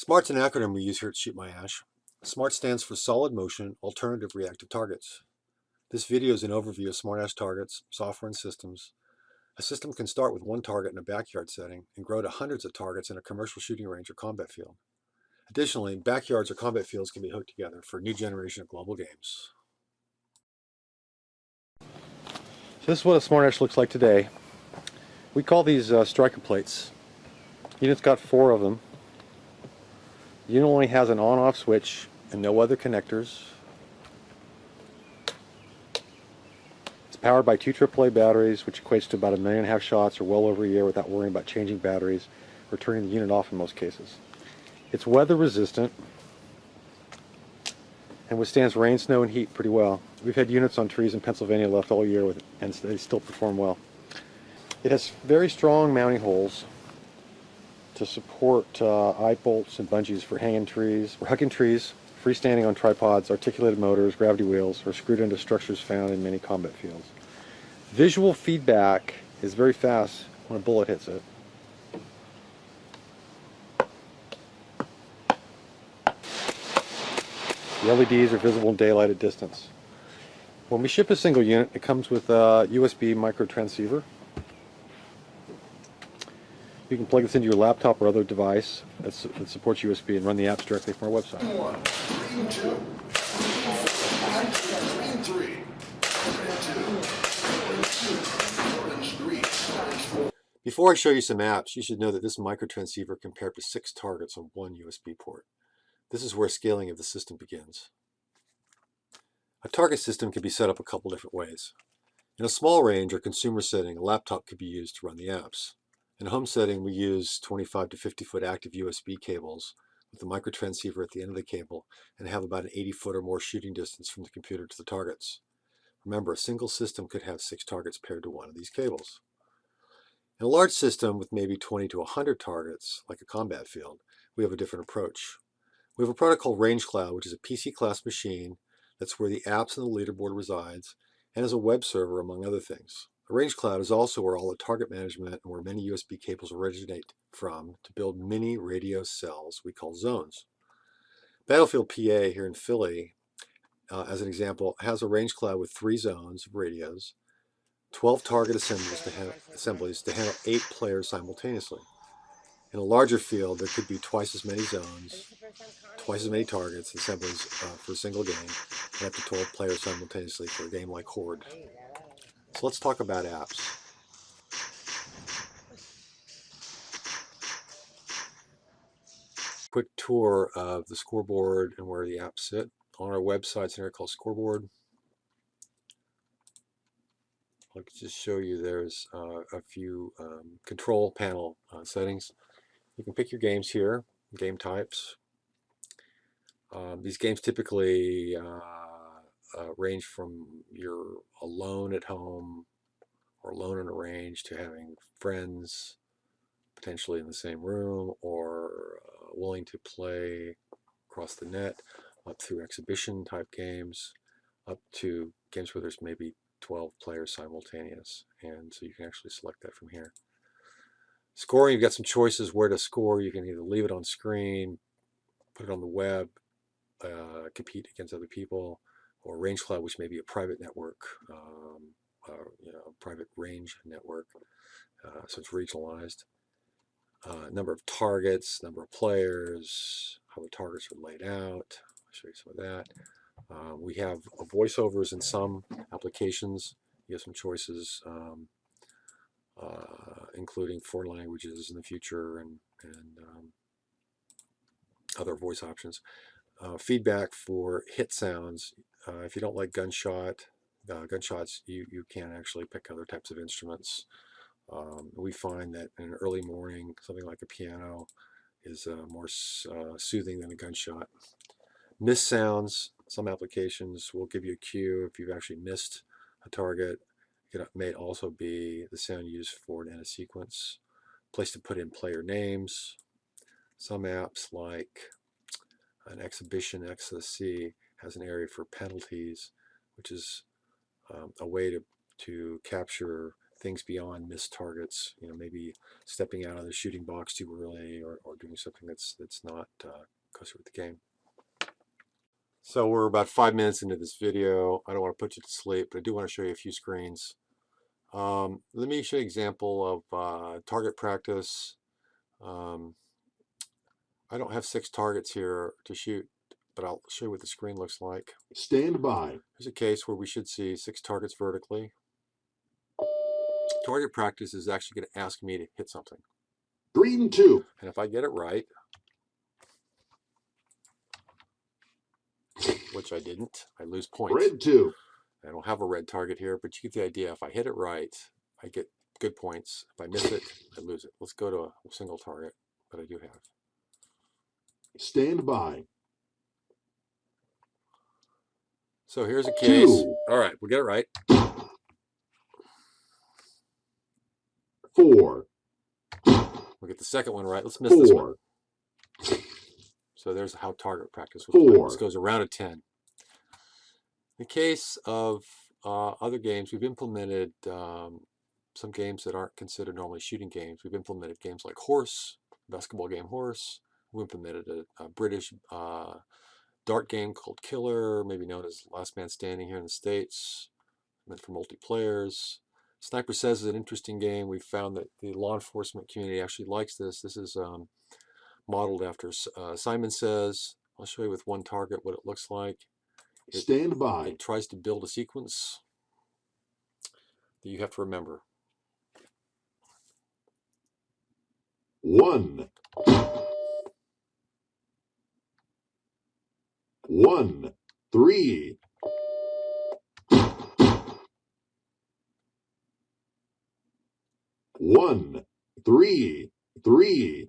SMART's an acronym we use here at Shootmyash. SMART stands for Solid Motion Alternative Reactive Targets. This video is an overview of SmartAsh targets, software, and systems. A system can start with one target in a backyard setting and grow to hundreds of targets in a commercial shooting range or combat field. Additionally, backyards or combat fields can be hooked together for a new generation of global games. So this is what a SmartAsh looks like today. We call these striker plates. Unit's got 4 of them. The unit only has an on-off switch and no other connectors. It's powered by 2 AAA batteries, which equates to about 1.5 million shots or well over a year without worrying about changing batteries or turning the unit off in most cases. It's weather resistant and withstands rain, snow, and heat pretty well. We've had units on trees in Pennsylvania left all year with it, and they still perform well. It has very strong mounting holes to support eye bolts and bungees for hanging trees, or hugging trees, freestanding on tripods, articulated motors, gravity wheels, or screwed into structures found in many combat fields. Visual feedback is very fast when a bullet hits it. The LEDs are visible in daylight at distance. When we ship a single unit, it comes with a USB micro transceiver. You can plug this into your laptop or other device that supports USB and run the apps directly from our website. Before I show you some apps, you should know that this micro transceiver can pair up to 6 targets on one USB port. This is where scaling of the system begins. A target system can be set up a couple different ways. In a small range or consumer setting, a laptop could be used to run the apps. In a home setting, we use 25 to 50 foot active USB cables with the micro transceiver at the end of the cable and have about an 80 foot or more shooting distance from the computer to the targets. Remember, a single system could have 6 targets paired to one of these cables. In a large system with maybe 20 to 100 targets, like a combat field, we have a different approach. We have a product called Range Cloud, which is a PC-class machine that's where the apps and the leaderboard resides, and is a web server, among other things. The Range Cloud is also where all the target management and where many USB cables originate from to build mini radio cells we call zones. Battlefield PA here in Philly, as an example, has a Range Cloud with 3 zones of radios, 12 target assemblies to handle 8 players simultaneously. In a larger field, there could be twice as many zones, twice as many targets, assemblies for a single game, and up to 12 players simultaneously for a game like Horde. So let's talk about apps. Quick tour of the scoreboard and where the apps sit. On our website, it's an area called Scoreboard. I'll just show you there's a few control panel settings. You can pick your games here, game types. These games typically range from you're alone at home or alone in a range to having friends potentially in the same room or willing to play across the net, up through exhibition type games, up to games where there's maybe 12 players simultaneous, and so you can actually select that from here. Scoring, you've got some choices where to score. You can either leave it on screen, put it on the web, compete against other people, or Range Cloud, which may be a private network, private range network, so it's regionalized. Number of targets, number of players, how the targets are laid out. I'll show you some of that. We have voiceovers in some applications. You have some choices, including 4 languages in the future and other voice options. Feedback for hit sounds. If you don't like gunshots, you can actually pick other types of instruments. We find that in an early morning, something like a piano is more soothing than a gunshot. Miss sounds. Some applications will give you a cue if you've actually missed a target. It may also be the sound used for an end of sequence. Place to put in player names. Some apps like an exhibition XSC has an area for penalties, which is a way to capture things beyond missed targets. You know, maybe stepping out of the shooting box too early, or doing something that's not kosher with the game. So we're about 5 minutes into this video. I don't want to put you to sleep, but I do want to show you a few screens. Let me show you an example of target practice. I don't have 6 targets here to shoot, but I'll show you what the screen looks like. Stand by. Here's a case where we should see 6 targets vertically. Target practice is actually going to ask me to hit something. 3 and 2. And if I get it right, which I didn't, I lose points. Red 2. I don't have a red target here, but you get the idea. If I hit it right, I get good points. If I miss it, I lose it. Let's go to a single target, but I do have. Stand by. So here's a case. 2. All right, we'll get it right. 4. We'll get the second one right. Let's miss this one. 4. So there's how target practice was. 4. This goes around a 10. In the case of other games, we've implemented some games that aren't considered normally shooting games. We've implemented games like Horse, basketball game Horse. We implemented a British dart game called Killer, maybe known as Last Man Standing here in the States, meant for multiplayers. Sniper Says is an interesting game. We found that the law enforcement community actually likes this. This is modeled after Simon Says. I'll show you with one target what it looks like. Stand by. It tries to build a sequence that you have to remember. 1. 1. 3. 1. 3. 3.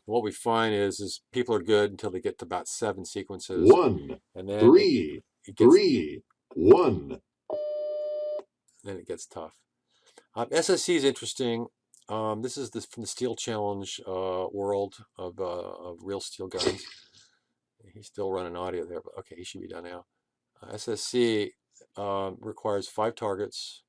What we find is people are good until they get to about 7 sequences. 1. And then 3. it gets, 3. 1. Then it gets tough. SSC is interesting. This is from the Steel Challenge world of real steel guns. He's still running audio there, but okay, he should be done now. SSC requires 5 targets.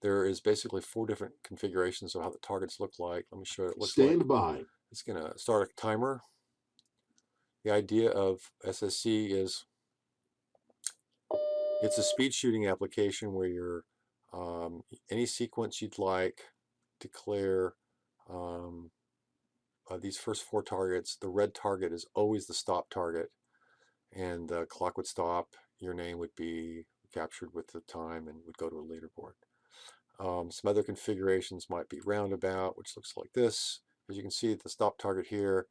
There is basically 4 different configurations of how the targets look like. Let me show you what it looks like. Stand by. It's going to start a timer. The idea of SSC is it's a speed shooting application where you're any sequence you'd like, declare these first 4 targets. The red target is always the stop target, and the clock would stop. Your name would be captured with the time and would go to a leaderboard. Some other configurations might be roundabout, which looks like this. As you can see, the stop target here,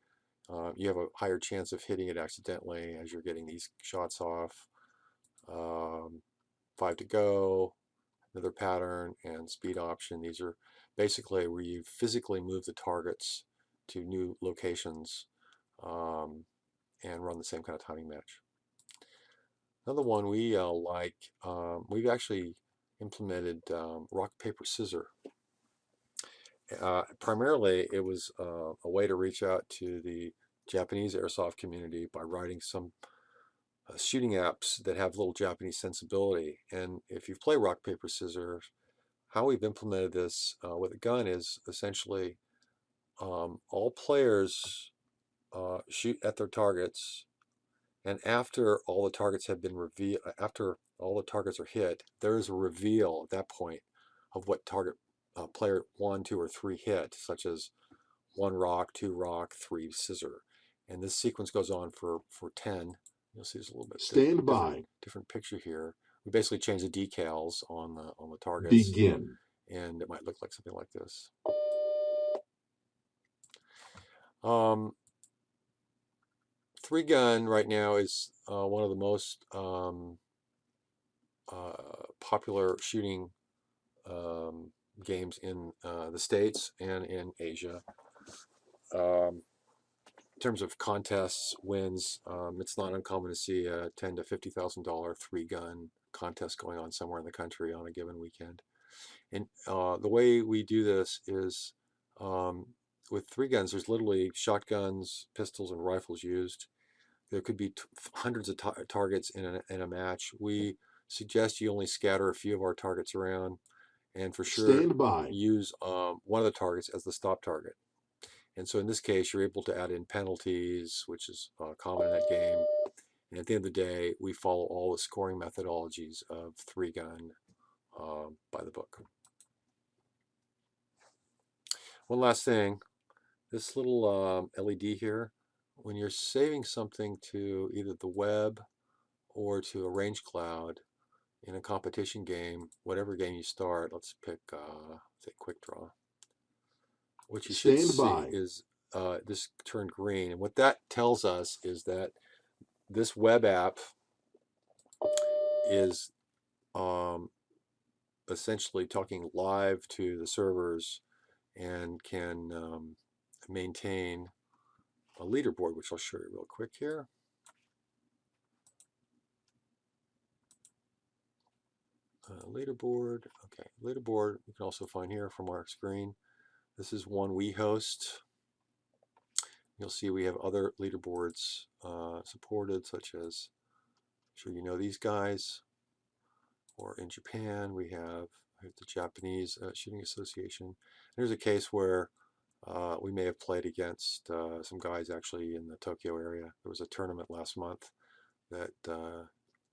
you have a higher chance of hitting it accidentally as you're getting these shots off. 5 to go, another pattern, and speed option. These are basically where you physically move the targets to new locations and run the same kind of timing match. Another one we like, we've actually implemented rock, paper, scissors. Primarily, it was a way to reach out to the Japanese airsoft community by writing some shooting apps that have little Japanese sensibility. And if you play rock, paper, scissors, how we've implemented this with a gun is essentially all players shoot at their targets, and after all the targets have been revealed, after all the targets are hit, there is a reveal at that point of what target player 1, 2, or 3 hit, such as 1 rock, 2 rock, 3 scissor. And this sequence goes on for 10. You'll see there's a little bit different picture here. We basically change the decals on the targets. Begin. And it might look like something like this. 3-gun right now is one of the most popular shooting games in the States and in Asia. In terms of contests, wins, it's not uncommon to see a $10,000 to $50,000 3-gun contest going on somewhere in the country on a given weekend. And the way we do this is with 3 guns, there's literally shotguns, pistols, and rifles used. There could be hundreds of targets in a match. We suggest you only scatter a few of our targets around, and for sure Stand by. use one of the targets as the stop target. And so in this case, you're able to add in penalties, which is common in that game. And at the end of the day, we follow all the scoring methodologies of 3-gun by the book. One last thing, this little LED here, when you're saving something to either the web or to a range cloud in a competition game, whatever game you start, let's pick, say, Quick Draw. What you should Stand see by. is this turned green. And what that tells us is that this web app is essentially talking live to the servers and can maintain a leaderboard, which I'll show you real quick here. Leaderboard, okay, leaderboard you can also find here from our screen. This is one we host. You'll see we have other leaderboards supported, such as, I'm sure you know these guys, or in Japan we have the Japanese Shooting Association. There's a case where we may have played against some guys actually in the Tokyo area. There was a tournament last month that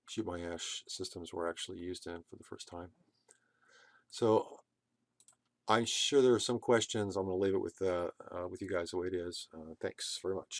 Shootmyash systems were actually used in for the first time. So I'm sure there are some questions. I'm going to leave it with you guys the way it is. Thanks very much.